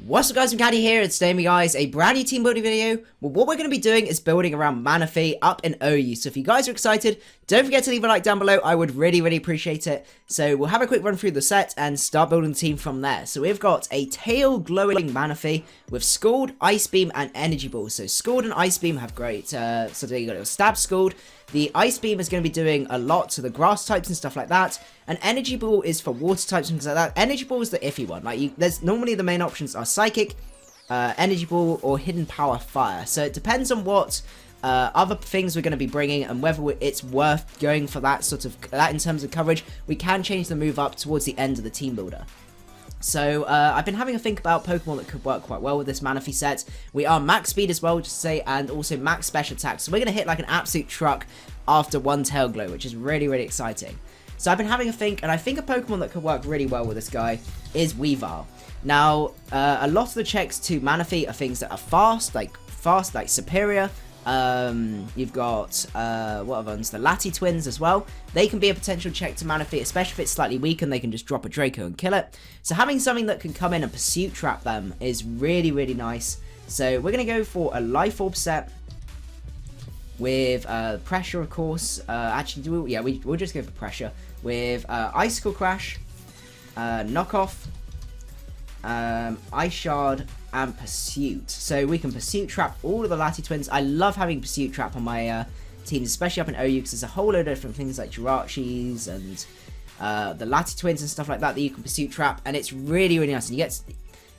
What's up guys, macadii here, and today guys, a brand new team building video. Well, what we're going to be doing is building around Manaphy up in OU, so if you guys are excited, don't forget to leave a like down below. I would really appreciate it. So we'll have a quick run through the set and start building the team from there. So we've got a tail glowing Manaphy with Scald, Ice Beam and Energy Ball. So Scald and Ice Beam have great, so there you go, Stab Scald. The Ice Beam is going to be doing a lot to the grass types and stuff like that. And Energy Ball is for water types and things like that. Energy Ball is the iffy one. Like, there's normally the main options are Psychic, Energy Ball, or Hidden Power Fire. So it depends on what other things we're going to be bringing and whether it's worth going for that in terms of coverage. We can change the move up towards the end of the team builder. So, I've been having a think about Pokemon that could work quite well with this Manaphy set. We are max speed as well, just to say, and also max special attack. So we're going to hit like an absolute truck after one tail glow, which is really exciting. So I've been having a think, and I think a Pokemon that could work really well with this guy is Weavile. Now, a lot of the checks to Manaphy are things that are fast, like superior. You've got, what other ones? The Lati twins as well. They can be a potential check to Manaphy, especially if it's slightly weak and they can just drop a Draco and kill it. So having something that can come in and pursuit trap them is really nice. So we're going to go for a Life Orb set with pressure, of course. We'll just go for pressure with Icicle Crash, knockoff, Ice Shard, and Pursuit. So we can Pursuit Trap all of the Lati twins. I love having Pursuit Trap on my teams, especially up in OU, because there's a whole load of different things like Jirachis and the Lati twins and stuff like that you can Pursuit Trap, and it's really nice, and you get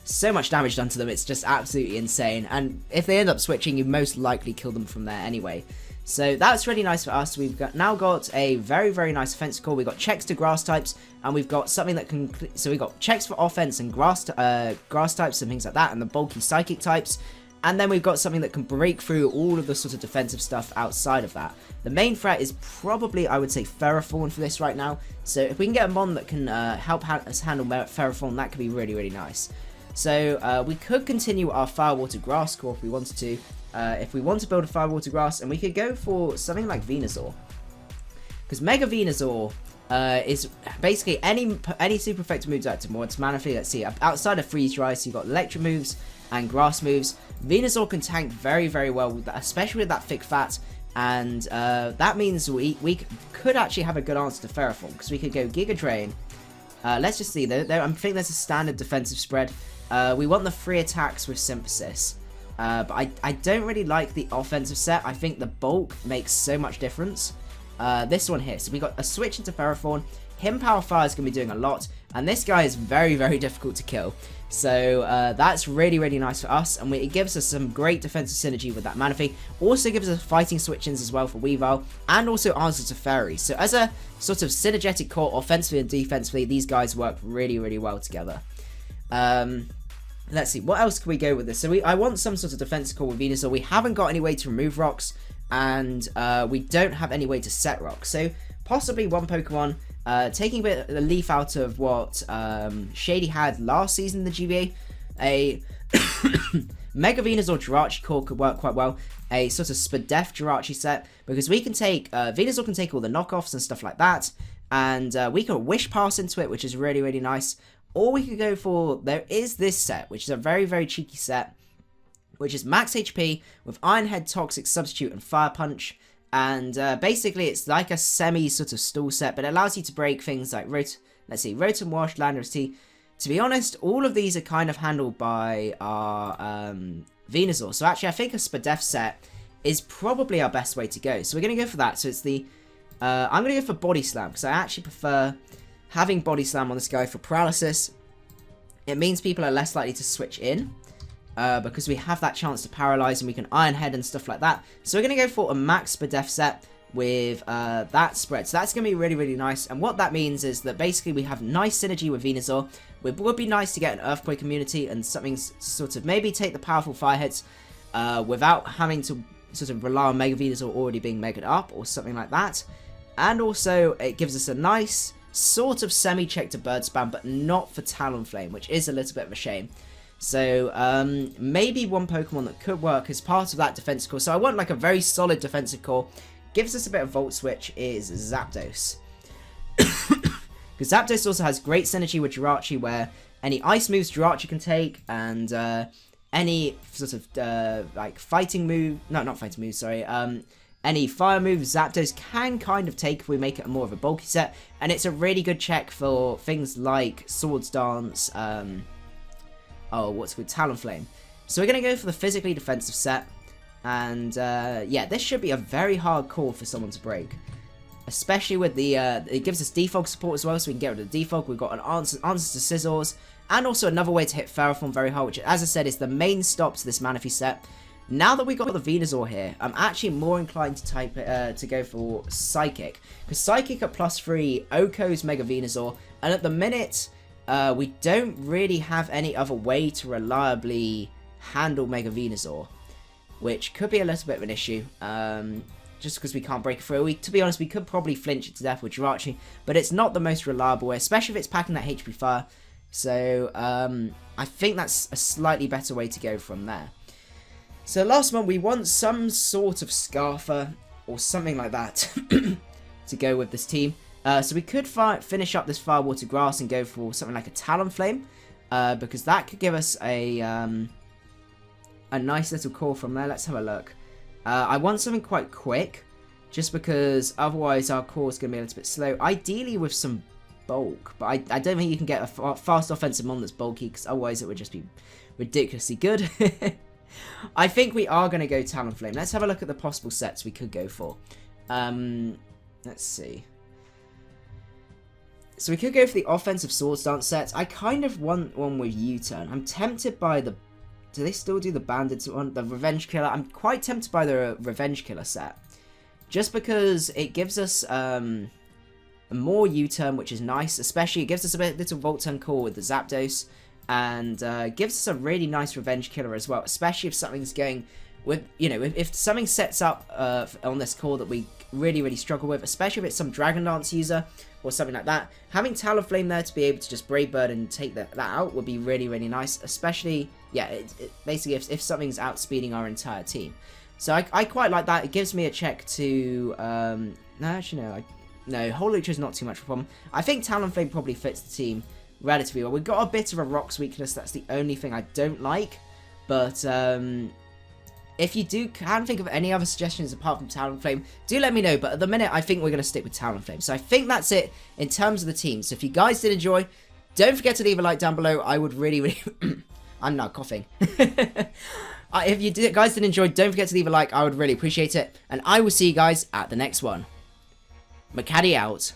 so much damage done to them. It's just absolutely insane, and if they end up switching, you most likely kill them from there anyway. So that's really nice for us. We've now got a very nice offensive core. We've got checks to grass types, and we've got something that can... So we've got checks for offense and grass types and things like that, and the bulky psychic types. And then we've got something that can break through all of the sort of defensive stuff outside of that. The main threat is probably, I would say, Ferrothorn for this right now. So if we can get a mon that can help us handle Ferrothorn, that could be really nice. So we could continue our Fire Water Grass core if we wanted to. If we want to build a Fire Water Grass, and we could go for something like Venusaur, because Mega Venusaur is basically any super effective moves out towards Manaphy. Let's see, outside of Freeze Dry, so you've got electric moves and grass moves. Venusaur can tank very well with that, especially with that thick fat, and that means we could actually have a good answer to Ferrothorn, because we could go Giga Drain. Let's just see, I think there's a standard defensive spread. We want the 3 attacks with Synthesis. But I don't really like the offensive set. I think the bulk makes so much difference. This one here. So we got a switch into Ferrothorn. Him Power Fire is going to be doing a lot. And this guy is very difficult to kill. So that's really nice for us. And it gives us some great defensive synergy with that Manaphy. Also gives us fighting switch-ins as well for Weavile. And also answers to Fairy. So as a sort of synergetic core, offensively and defensively, these guys work really well together. Let's see, what else can we go with this? So I want some sort of defense core with Venusaur. We haven't got any way to remove rocks, and we don't have any way to set rocks. So possibly one Pokemon, taking a bit of the leaf out of what Shady had last season in the GBA. A Mega Venusaur Jirachi core could work quite well. A sort of Spadef Jirachi set, because we can take, Venusaur can take all the knockoffs and stuff like that, and we can Wish Pass into it, which is really nice. Or we could go for, there is this set, which is a very cheeky set, which is max HP with Iron Head, Toxic, Substitute, and Fire Punch. And basically, it's like a semi sort of stall set, but it allows you to break things like Rotom Wash, Landorus Tea. To be honest, all of these are kind of handled by our Venusaur. So actually, I think a Spadef set is probably our best way to go. So we're going to go for that. So it's the, I'm going to go for Body Slam, because I actually prefer having Body Slam on this guy for paralysis. It means people are less likely to switch in, because we have that chance to paralyze and we can Iron Head and stuff like that. So we're going to go for a max Spadef set with that spread. So that's going to be really nice. And what that means is that basically we have nice synergy with Venusaur. It would be nice to get an Earthquake immunity and something sort of maybe take the powerful fire hits without having to sort of rely on Mega Venusaur already being megaed up or something like that. And also it gives us a nice sort of semi-check to Bird Spam, but not for Talonflame, which is a little bit of a shame. So maybe one Pokemon that could work as part of that defensive core. So I want like a very solid defensive core. Gives us a bit of Volt Switch is Zapdos. Because Zapdos also has great synergy with Jirachi, where any ice moves Jirachi can take, and any sort of like fighting move, no, not fighting moves, sorry, any fire moves Zapdos can kind of take if we make it more of a bulky set, and it's a really good check for things like Swords Dance, what's it called, Talonflame. So we're going to go for the physically defensive set, and yeah, this should be a very hard call for someone to break. Especially with the, it gives us defog support as well, so we can get rid of the defog. We've got an answer to Scissors, and also another way to hit Ferrothorn very hard, which, as I said, is the main stop to this Manaphy set. Now that we've got the Venusaur here, I'm actually more inclined to go for Psychic. Because Psychic at +3 OHKOs Mega Venusaur, and at the minute, we don't really have any other way to reliably handle Mega Venusaur, which could be a little bit of an issue. Just because we can't break through. To be honest, we could probably flinch it to death with Jirachi, but it's not the most reliable way, especially if it's packing that HP Fire. So, I think that's a slightly better way to go from there. So, last one, we want some sort of Scarfer, or something like that, to go with this team. So, we could finish up this Firewater Grass and go for something like a Talonflame, because that could give us a nice little core from there. Let's have a look. I want something quite quick, just because otherwise our core is going to be a little bit slow. Ideally with some bulk, but I don't think you can get a fast offensive mon that's bulky, because otherwise it would just be ridiculously good. I think we are going to go Talonflame. Let's have a look at the possible sets we could go for. Let's see. So we could go for the offensive Swords Dance sets. I kind of want one with U-turn. I'm tempted by the... Do they still do the Bandits one? The Revenge Killer? I'm quite tempted by the Revenge Killer set. Just because it gives us a more U-turn, which is nice. Especially, it gives us a little Volt Turn core with the Zapdos. And gives us a really nice Revenge Killer as well. Especially if something's going with, you know, if something sets up on this core that we really struggle with. Especially if it's some Dragon Dance user or something like that. Having Talonflame there to be able to just Brave Bird and take that out would be really nice. Especially, yeah, basically if something's outspeeding our entire team. So I quite like that. It gives me a check to, no, actually no, no, Holo is not too much of a problem. I think Talonflame probably fits the team relatively well. We've got a bit of a Rocks weakness, that's the only thing I don't like. But, if you can think of any other suggestions apart from Talonflame, do let me know. But at the minute, I think we're going to stick with Talonflame. So I think that's it in terms of the team. So if you guys did enjoy, don't forget to leave a like down below. I would really... I'm not coughing. If you guys did enjoy, don't forget to leave a like. I would really appreciate it. And I will see you guys at the next one. Macadii out.